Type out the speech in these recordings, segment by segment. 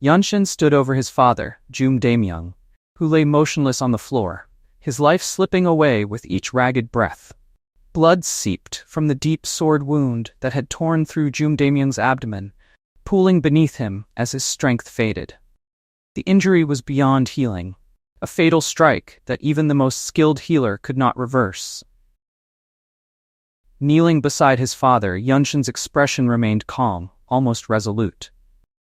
Yunshin stood over his father, Jum-dae-myung, who lay motionless on the floor, his life slipping away with each ragged breath. Blood seeped from the deep sword wound that had torn through Jum-dae-myung's abdomen, pooling beneath him as his strength faded. The injury was beyond healing, a fatal strike that even the most skilled healer could not reverse. Kneeling beside his father, Yunshin's expression remained calm, almost resolute.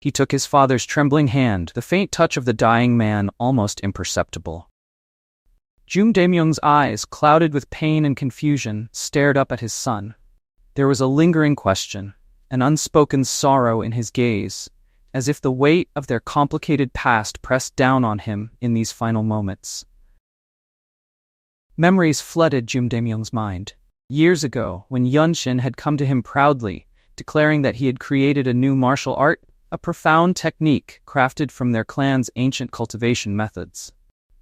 He took his father's trembling hand, the faint touch of the dying man almost imperceptible. Jum-dae-myung's eyes, clouded with pain and confusion, stared up at his son. There was a lingering question, an unspoken sorrow in his gaze, as if the weight of their complicated past pressed down on him in these final moments. Memories flooded Jum-dae-myung's mind. Years ago, when Yunshin had come to him proudly, declaring that he had created a new martial art, a profound technique crafted from their clan's ancient cultivation methods.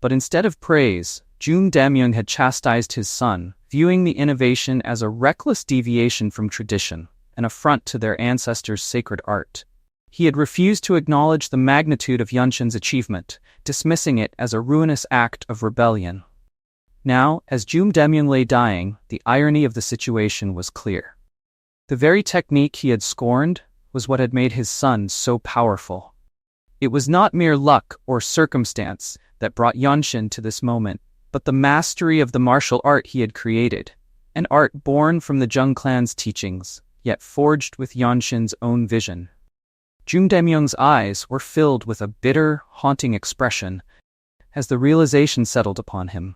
But instead of praise, Jum-dae-myung had chastised his son, viewing the innovation as a reckless deviation from tradition, an affront to their ancestors' sacred art. He had refused to acknowledge the magnitude of Yunshin's achievement, dismissing it as a ruinous act of rebellion. Now, as Jum-dae-myung lay dying, the irony of the situation was clear. The very technique he had scorned was what had made his son so powerful. It was not mere luck or circumstance that brought Yunshin to this moment, but the mastery of the martial art he had created, an art born from the Jung clan's teachings, yet forged with Yunshin's own vision. Jum-dae-myung's eyes were filled with a bitter, haunting expression as the realization settled upon him.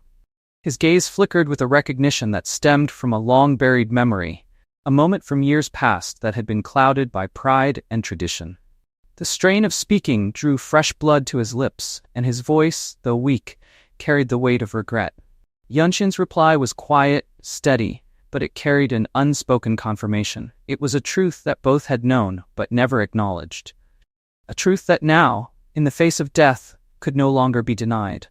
His gaze flickered with a recognition that stemmed from a long-buried memory, a moment from years past that had been clouded by pride and tradition. The strain of speaking drew fresh blood to his lips, and his voice, though weak, carried the weight of regret. Yunshin's reply was quiet, steady, but it carried an unspoken confirmation. It was a truth that both had known but never acknowledged. A truth that now, in the face of death, could no longer be denied.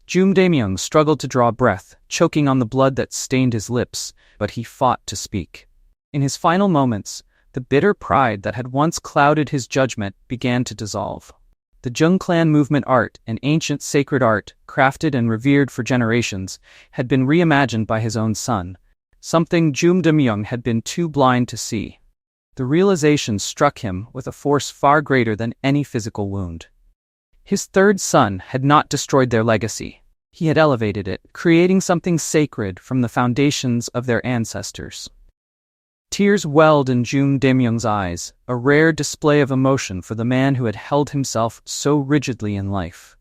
Jum-dae-myung struggled to draw breath, choking on the blood that stained his lips, but he fought to speak. In his final moments, the bitter pride that had once clouded his judgment began to dissolve. The Jung clan movement art, an ancient sacred art, crafted and revered for generations, had been reimagined by his own son, something Jum-dae-myung had been too blind to see. The realization struck him with a force far greater than any physical wound. His third son had not destroyed their legacy. He had elevated it, creating something sacred from the foundations of their ancestors. Tears welled in Jum-dae-myung's eyes, a rare display of emotion for the man who had held himself so rigidly in life.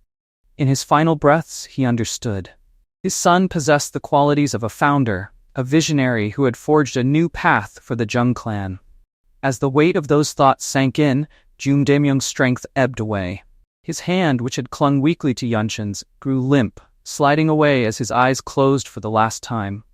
In his final breaths, he understood. His son possessed the qualities of a founder, a visionary who had forged a new path for the Jung clan. As the weight of those thoughts sank in, Jum-dae-myung's strength ebbed away. His hand, which had clung weakly to Yunshin's, grew limp, sliding away as his eyes closed for the last time.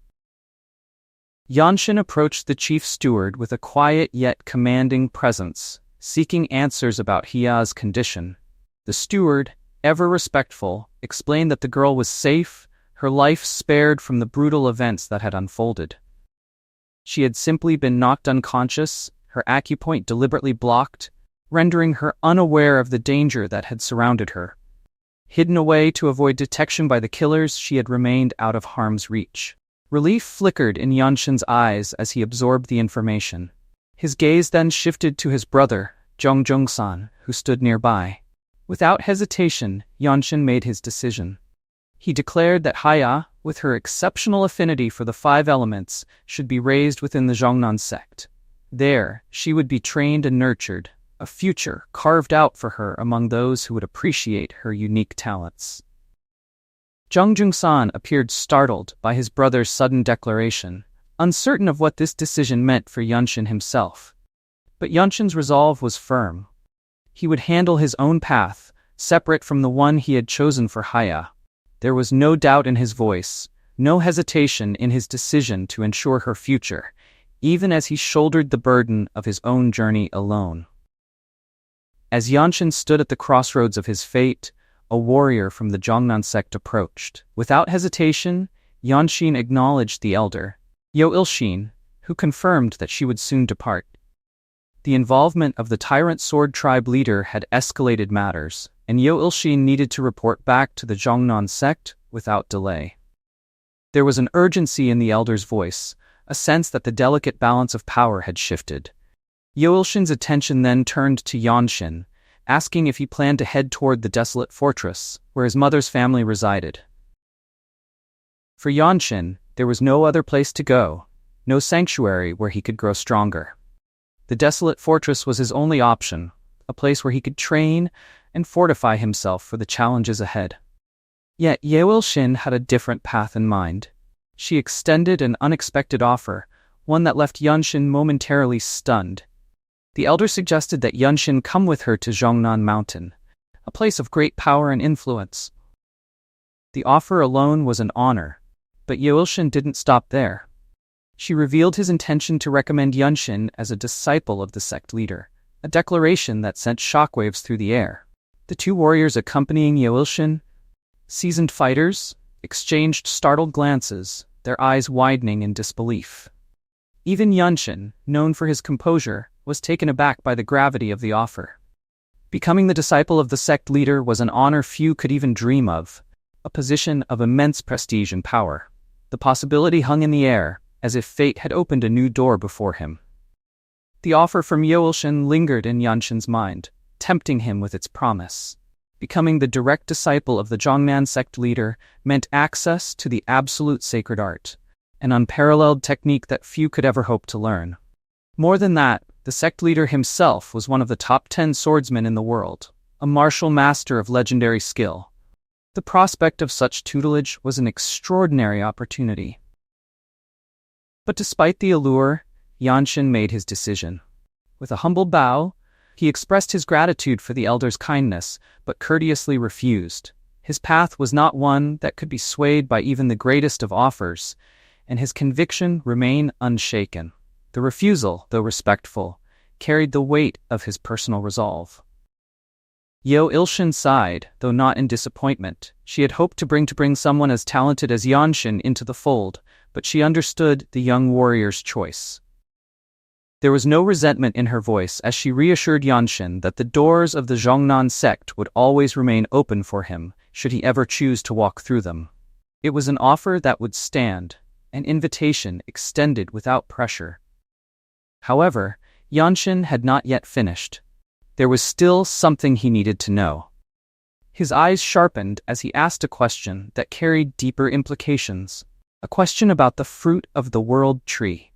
Yunshin approached the chief steward with a quiet yet commanding presence, seeking answers about Hia's condition. The steward, ever respectful, explained that the girl was safe, her life spared from the brutal events that had unfolded. She had simply been knocked unconscious, her acupoint deliberately blocked, rendering her unaware of the danger that had surrounded her. Hidden away to avoid detection by the killers, she had remained out of harm's reach. Relief flickered in Yunshin's eyes as he absorbed the information. His gaze then shifted to his brother, Jung Jung-san, who stood nearby. Without hesitation, Yunshin made his decision. He declared that Haya, with her exceptional affinity for the 5 elements, should be raised within the Zhongnan sect. There, she would be trained and nurtured, a future carved out for her among those who would appreciate her unique talents. Jung Jung-san appeared startled by his brother's sudden declaration, uncertain of what this decision meant for Yunshin himself. But Yunshin's resolve was firm. He would handle his own path, separate from the one he had chosen for Haya. There was no doubt in his voice, no hesitation in his decision to ensure her future, even as he shouldered the burden of his own journey alone. As Yunshin stood at the crossroads of his fate, a warrior from the Zhongnan sect approached. Without hesitation, Yunshin acknowledged the elder, Yo Il-shin, who confirmed that she would soon depart. The involvement of the tyrant sword tribe leader had escalated matters, and Yo Ilshin needed to report back to the Zhongnan sect without delay. There was an urgency in the elder's voice, a sense that the delicate balance of power had shifted. Yo Ilshin's attention then turned to Yanshin, asking if he planned to head toward the desolate fortress, where his mother's family resided. For Yanshin, there was no other place to go, no sanctuary where he could grow stronger. The desolate fortress was his only option, a place where he could train and fortify himself for the challenges ahead. Yet Yo Ilshin had a different path in mind. She extended an unexpected offer, one that left Yanshin momentarily stunned. The elder suggested that Yanshin come with her to Zhongnan Mountain, a place of great power and influence. The offer alone was an honor, but Yo Ilshin didn't stop there. She revealed his intention to recommend Yanshin as a disciple of the sect leader, a declaration that sent shockwaves through the air. The two warriors accompanying Yo Ilshin, seasoned fighters, exchanged startled glances, their eyes widening in disbelief. Even Yanshin, known for his composure, was taken aback by the gravity of the offer. Becoming the disciple of the sect leader was an honor few could even dream of, a position of immense prestige and power. The possibility hung in the air, as if fate had opened a new door before him. The offer from Yo Ilshin lingered in Yanshin's mind, tempting him with its promise. Becoming the direct disciple of the Zhongnan sect leader meant access to the absolute sacred art, an unparalleled technique that few could ever hope to learn. More than that, the sect leader himself was one of the top 10 swordsmen in the world, a martial master of legendary skill. The prospect of such tutelage was an extraordinary opportunity. But despite the allure, Yanshin made his decision. With a humble bow, he expressed his gratitude for the elder's kindness, but courteously refused. His path was not one that could be swayed by even the greatest of offers, and his conviction remained unshaken. The refusal, though respectful, carried the weight of his personal resolve. Yo Ilshin sighed, though not in disappointment. She had hoped to bring someone as talented as Yanshin into the fold, but she understood the young warrior's choice. There was no resentment in her voice as she reassured Yanshin that the doors of the Zhongnan sect would always remain open for him, should he ever choose to walk through them. It was an offer that would stand, an invitation extended without pressure. However, Yanshin had not yet finished. There was still something he needed to know. His eyes sharpened as he asked a question that carried deeper implications, a question about the fruit of the world tree.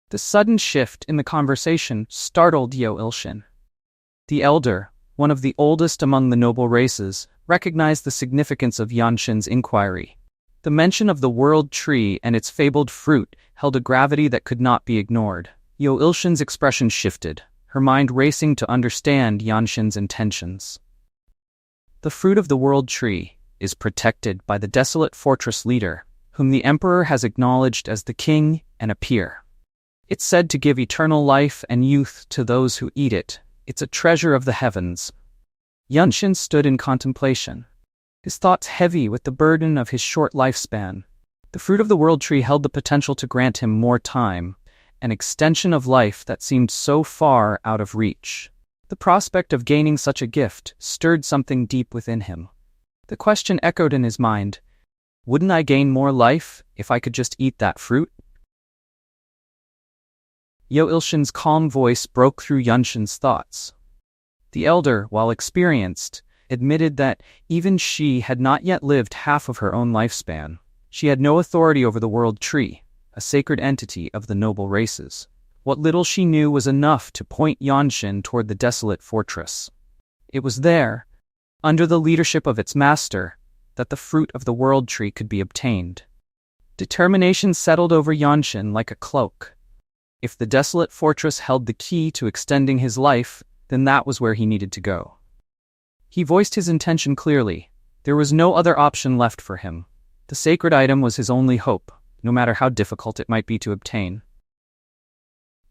The sudden shift in the conversation startled Yo Ilshin. The elder, one of the oldest among the noble races, recognized the significance of Yanshin's inquiry. The mention of the world tree and its fabled fruit held a gravity that could not be ignored. Yo Ilshin's expression shifted, her mind racing to understand Yanshin's intentions. The fruit of the world tree is protected by the desolate fortress leader, whom the emperor has acknowledged as the king and a peer. It's said to give eternal life and youth to those who eat it. It's a treasure of the heavens. Yanshin stood in contemplation, his thoughts heavy with the burden of his short lifespan. The fruit of the world tree held the potential to grant him more time, an extension of life that seemed so far out of reach. The prospect of gaining such a gift stirred something deep within him. The question echoed in his mind, wouldn't I gain more life if I could just eat that fruit? Yo Ilshin's calm voice broke through Yanshin's thoughts. The elder, while experienced, admitted that even she had not yet lived half of her own lifespan. She had no authority over the world tree, a sacred entity of the noble races. What little she knew was enough to point Yanshin toward the desolate fortress. It was there, under the leadership of its master, that the fruit of the world tree could be obtained. Determination settled over Yanshin like a cloak. If the desolate fortress held the key to extending his life, then that was where he needed to go. He voiced his intention clearly. There was no other option left for him. The sacred item was his only hope, no matter how difficult it might be to obtain.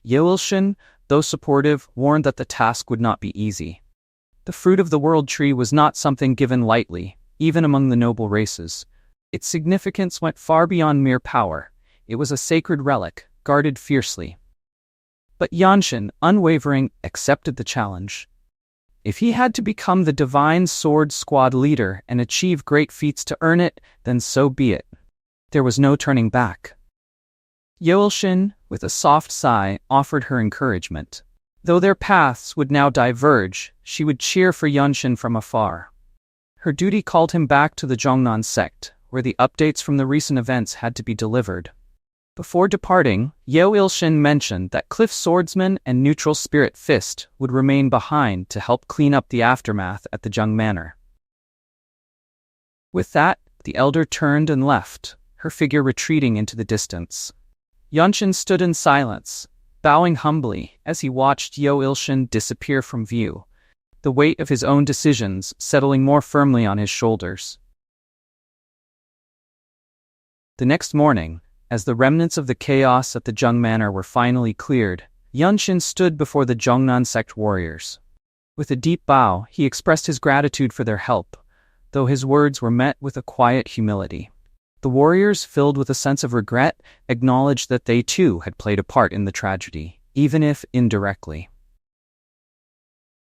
Yo Ilshin, though supportive, warned that the task would not be easy. The fruit of the world tree was not something given lightly, even among the noble races. Its significance went far beyond mere power. It was a sacred relic, guarded fiercely. But Yanshin, unwavering, accepted the challenge. If he had to become the divine sword squad leader and achieve great feats to earn it, then so be it. There was no turning back. Yeolshin, with a soft sigh, offered her encouragement. Though their paths would now diverge, she would cheer for Yunshin from afar. Her duty called him back to the Zhongnan sect, where the updates from the recent events had to be delivered. Before departing, Yeolshin mentioned that Cliff Swordsman and Neutral Spirit Fist would remain behind to help clean up the aftermath at the Zheng Manor. With that, the elder turned and left, her figure retreating into the distance. Yunshin stood in silence, bowing humbly as he watched Yeolshin disappear from view, the weight of his own decisions settling more firmly on his shoulders. The next morning, as the remnants of the chaos at the Zheng Manor were finally cleared, Yunshin stood before the Zhongnan sect warriors. With a deep bow, he expressed his gratitude for their help, though his words were met with a quiet humility. The warriors, filled with a sense of regret, acknowledged that they too had played a part in the tragedy, even if indirectly.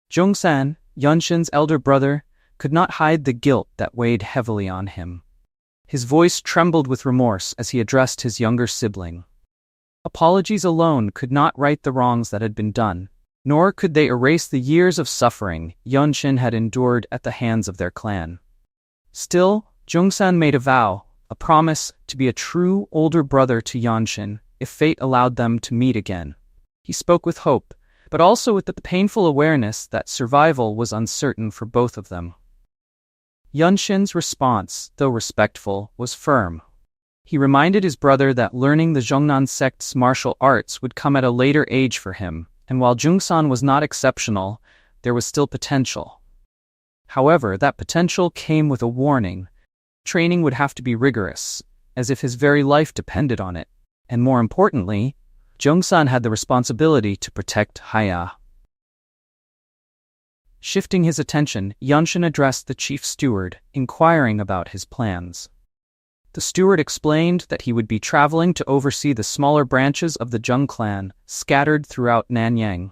Jungsan, Yunshin's elder brother, could not hide the guilt that weighed heavily on him. His voice trembled with remorse as he addressed his younger sibling. Apologies alone could not right the wrongs that had been done, nor could they erase the years of suffering Yunshin had endured at the hands of their clan. Still, Jungsan made a vow, a promise to be a true older brother to Yunshin if fate allowed them to meet again. He spoke with hope, but also with the painful awareness that survival was uncertain for both of them. Yunshin's response, though respectful, was firm. He reminded his brother that learning the Zhongnan sect's martial arts would come at a later age for him, and while Jungsan was not exceptional, there was still potential. However, that potential came with a warning. Training would have to be rigorous, as if his very life depended on it, and more importantly, Jungsan had the responsibility to protect Haya. Shifting his attention, Yunshin addressed the chief steward, inquiring about his plans. The steward explained that he would be traveling to oversee the smaller branches of the Zheng clan, scattered throughout Nanyang.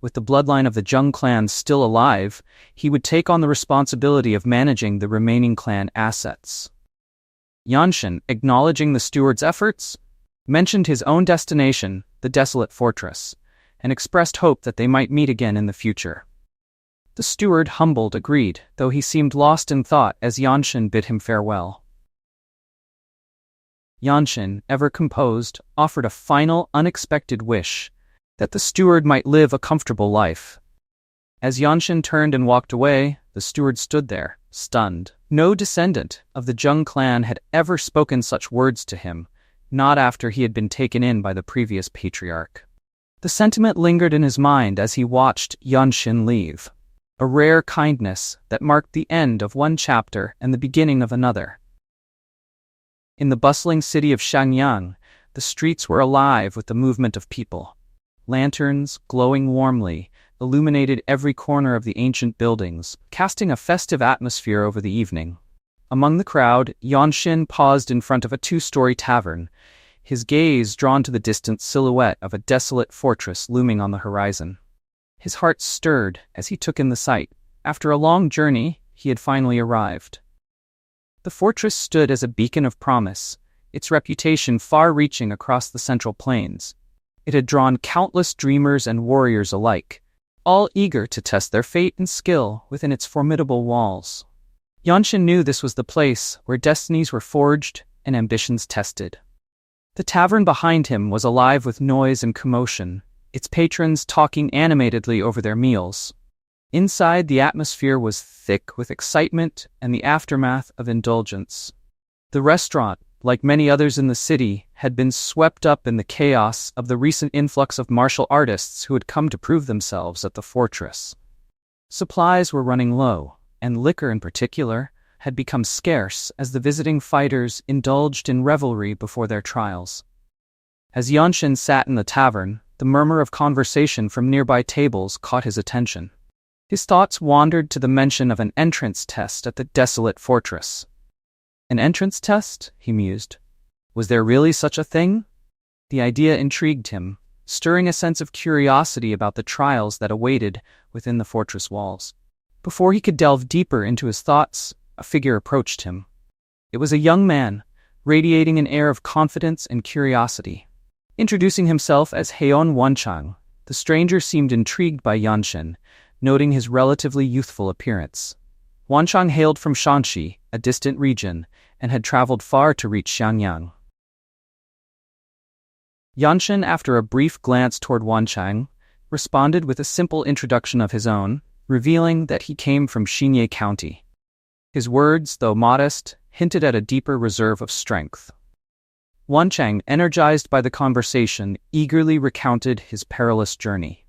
With the bloodline of the Zheng clan still alive, he would take on the responsibility of managing the remaining clan assets. Yunshin, acknowledging the steward's efforts, mentioned his own destination, the desolate fortress, and expressed hope that they might meet again in the future. The steward, humbled, agreed, though he seemed lost in thought as Yunshin bid him farewell. Yunshin, ever composed, offered a final, unexpected wish, that the steward might live a comfortable life. As Yunshin turned and walked away, the steward stood there, stunned. No descendant of the Zheng clan had ever spoken such words to him, not after he had been taken in by the previous patriarch. The sentiment lingered in his mind as he watched Yunshin leave, a rare kindness that marked the end of one chapter and the beginning of another. In the bustling city of Shenyang, the streets were alive with the movement of people. Lanterns, glowing warmly, illuminated every corner of the ancient buildings, casting a festive atmosphere over the evening. Among the crowd, Yunshin paused in front of a two-story tavern, his gaze drawn to the distant silhouette of a desolate fortress looming on the horizon. His heart stirred as he took in the sight. After a long journey, he had finally arrived. The fortress stood as a beacon of promise, its reputation far-reaching across the Central Plains. It had drawn countless dreamers and warriors alike, all eager to test their fate and skill within its formidable walls. Yunshin knew this was the place where destinies were forged and ambitions tested. The tavern behind him was alive with noise and commotion, its patrons talking animatedly over their meals. Inside, the atmosphere was thick with excitement and the aftermath of indulgence. The restaurant, like many others in the city, had been swept up in the chaos of the recent influx of martial artists who had come to prove themselves at the fortress. Supplies were running low, and liquor in particular had become scarce as the visiting fighters indulged in revelry before their trials. As Yunshin sat in the tavern, the murmur of conversation from nearby tables caught his attention. His thoughts wandered to the mention of an entrance test at the desolate fortress. An entrance test? He mused. Was there really such a thing? The idea intrigued him, stirring a sense of curiosity about the trials that awaited within the fortress walls. Before he could delve deeper into his thoughts, a figure approached him. It was a young man, radiating an air of confidence and curiosity. Introducing himself as Yeon-Myeong, the stranger seemed intrigued by Yunshin, noting his relatively youthful appearance. Wanchang hailed from Shanxi, a distant region, and had traveled far to reach Xiangyang. Yunshin, after a brief glance toward Wanchang, responded with a simple introduction of his own, revealing that he came from Xinye County. His words, though modest, hinted at a deeper reserve of strength. Wanchang, energized by the conversation, eagerly recounted his perilous journey.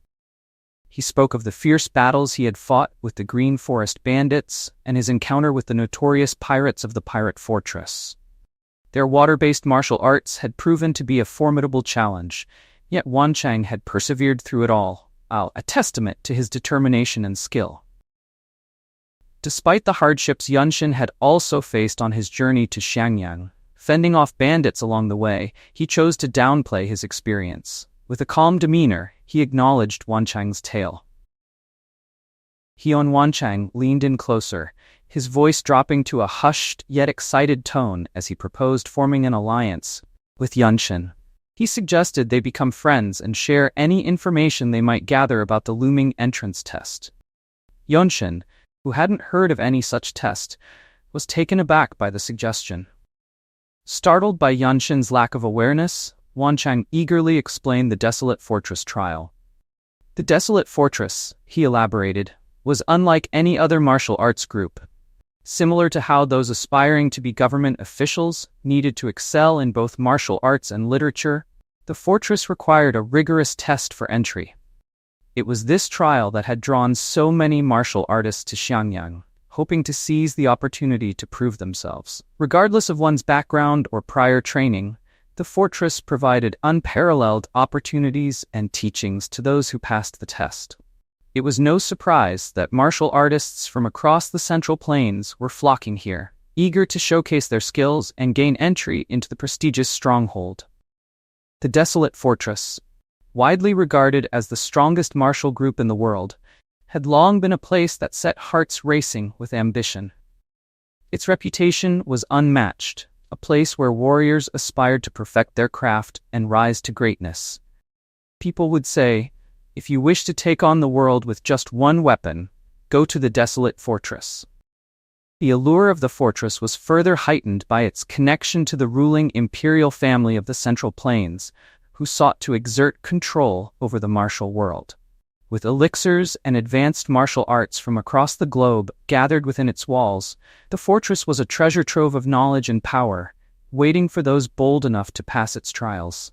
He spoke of the fierce battles he had fought with the Green Forest bandits and his encounter with the notorious pirates of the pirate fortress. Their water-based martial arts had proven to be a formidable challenge, yet Wanchang had persevered through it all, a testament to his determination and skill. Despite the hardships Yunshin had also faced on his journey to Xiangyang, fending off bandits along the way, he chose to downplay his experience. With a calm demeanor, he acknowledged Wanchang's tale. Wanchang leaned in closer, his voice dropping to a hushed yet excited tone as he proposed forming an alliance with Yunshin. He suggested they become friends and share any information they might gather about the looming entrance test. Yunshin, who hadn't heard of any such test, was taken aback by the suggestion. Startled by Yunshin's lack of awareness, Wanchang eagerly explained the Desolate Fortress trial. The Desolate Fortress, he elaborated, was unlike any other martial arts group. Similar to how those aspiring to be government officials needed to excel in both martial arts and literature, the fortress required a rigorous test for entry. It was this trial that had drawn so many martial artists to Xiangyang, hoping to seize the opportunity to prove themselves. Regardless of one's background or prior training, the fortress provided unparalleled opportunities and teachings to those who passed the test. It was no surprise that martial artists from across the Central Plains were flocking here, eager to showcase their skills and gain entry into the prestigious stronghold. The Desolate Fortress, widely regarded as the strongest martial group in the world, had long been a place that set hearts racing with ambition. Its reputation was unmatched, a place where warriors aspired to perfect their craft and rise to greatness. People would say, if you wish to take on the world with just one weapon, go to the Desolate Fortress. The allure of the fortress was further heightened by its connection to the ruling imperial family of the Central Plains, who sought to exert control over the martial world. With elixirs and advanced martial arts from across the globe gathered within its walls, the fortress was a treasure trove of knowledge and power, waiting for those bold enough to pass its trials.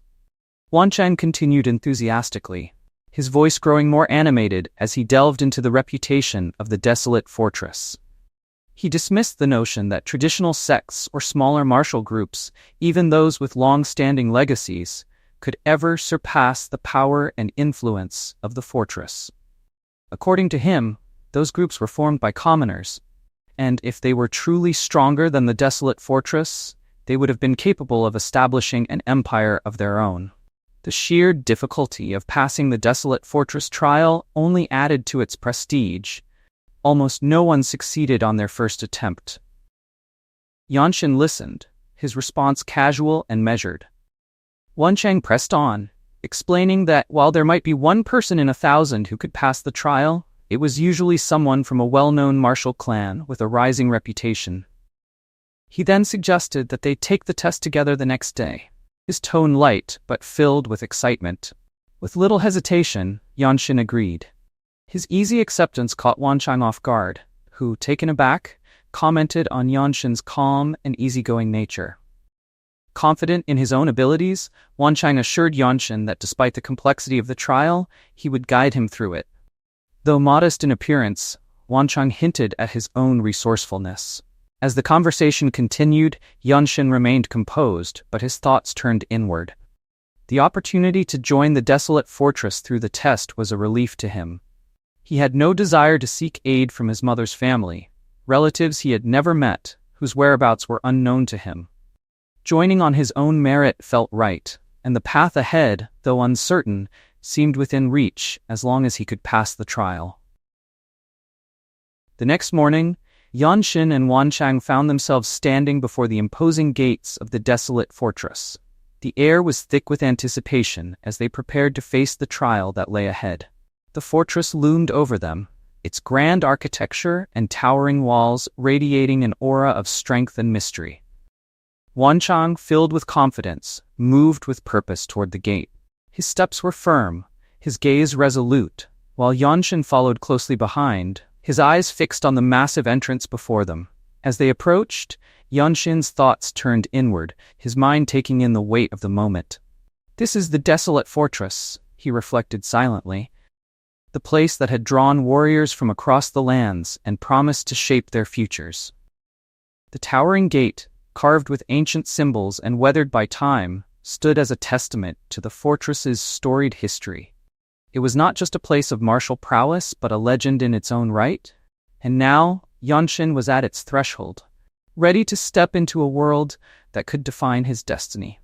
Wanchang continued enthusiastically, his voice growing more animated as he delved into the reputation of the Desolate Fortress. He dismissed the notion that traditional sects or smaller martial groups, even those with long-standing legacies, could ever surpass the power and influence of the fortress. According to him, those groups were formed by commoners, and if they were truly stronger than the Desolate Fortress, they would have been capable of establishing an empire of their own. The sheer difficulty of passing the Desolate Fortress trial only added to its prestige. Almost no one succeeded on their first attempt. Yunshin listened, his response casual and measured. Wanchang pressed on, explaining that while there might be one person in 1,000 who could pass the trial, it was usually someone from a well-known martial clan with a rising reputation. He then suggested that they take the test together the next day, his tone light but filled with excitement. With little hesitation, Yunshin agreed. His easy acceptance caught Wanchang off guard, who, taken aback, commented on Yunshin's calm and easygoing nature. Confident in his own abilities, Wanchang assured Yunshin that despite the complexity of the trial, he would guide him through it. Though modest in appearance, Wanchang hinted at his own resourcefulness. As the conversation continued, Yunshin remained composed, but his thoughts turned inward. The opportunity to join the Desolate Fortress through the test was a relief to him. He had no desire to seek aid from his mother's family, relatives he had never met, whose whereabouts were unknown to him. Joining on his own merit felt right, and the path ahead, though uncertain, seemed within reach as long as he could pass the trial. The next morning, Yunshin and Wanchang found themselves standing before the imposing gates of the desolate fortress. The air was thick with anticipation as they prepared to face the trial that lay ahead. The fortress loomed over them, its grand architecture and towering walls radiating an aura of strength and mystery. Wanchang, filled with confidence, moved with purpose toward the gate. His steps were firm, his gaze resolute, while Yunshin followed closely behind, his eyes fixed on the massive entrance before them. As they approached, Yunshin's thoughts turned inward, his mind taking in the weight of the moment. This is the desolate fortress, he reflected silently. The place that had drawn warriors from across the lands and promised to shape their futures. The towering gate, carved with ancient symbols and weathered by time, stood as a testament to the fortress's storied history. It was not just a place of martial prowess, but a legend in its own right. And now, Yunshin was at its threshold, ready to step into a world that could define his destiny.